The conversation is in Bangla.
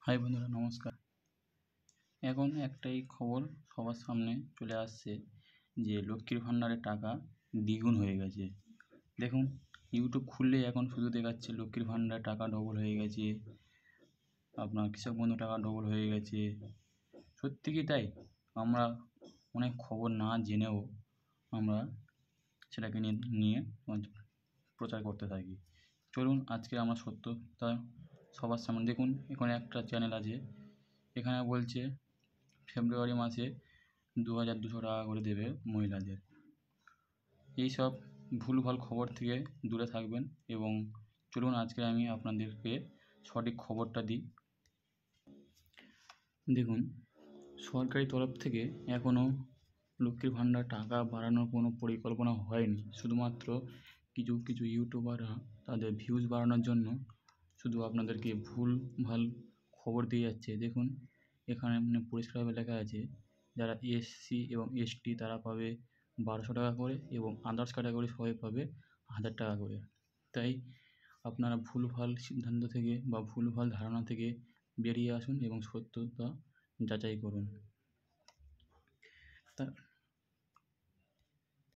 হাই বন্ধুরা, নমস্কার। এখন একটাই খবর সবার সামনে চলে আসছে যে লক্ষ্মীর ভাণ্ডারের টাকা দ্বিগুণ হয়ে গেছে। দেখুন, ইউটিউব খুললেই এখন শুধু দেখাচ্ছে লক্ষ্মীর ভাণ্ডারের টাকা ডবল হয়ে গেছে, আপনার কৃষক বন্ধু টাকা ডবল হয়ে গেছে। সত্যি কি তাই? আমরা অনেক খবর না জেনেও আমরা সেটাকে নিয়ে প্রচার করতে থাকি। চলুন আজকে আমরা সত্যতা সবার সামনে দেখুন। এখানে একটা চ্যানেল আছে, এখানে বলছে ফেব্রুয়ারি মাসে 2200 টাকা করে দেবে মহিলাদের। এইসব ভুলভাল খবর থেকে দূরে থাকবেন এবং চলুন আজকে আমি আপনাদেরকে সঠিক খবরটা দিই। দেখুন, সরকারি তরফ থেকে এখনও লক্ষ্মীর ভাণ্ডার টাকা বাড়ানোর কোনো পরিকল্পনা হয়নি। শুধুমাত্র কিছু কিছু ইউটিউবাররা তাদের ভিউজ বাড়ানোর জন্য শুধু আপনাদেরকে ভুলভাল খবর দিয়ে যাচ্ছে। দেখুন, এখানে পরিষ্কারভাবে লেখা আছে যারা এসসি এবং এসটি তারা পাবে 1200 টাকা করে এবং আদার্স ক্যাটাগরি সবাই পাবে 1000 টাকা করে। তাই আপনারা ভুলভাল সিদ্ধান্ত থেকে বা ভুলভাল ধারণা থেকে বেরিয়ে আসুন এবং সত্যতা যাচাই করুন।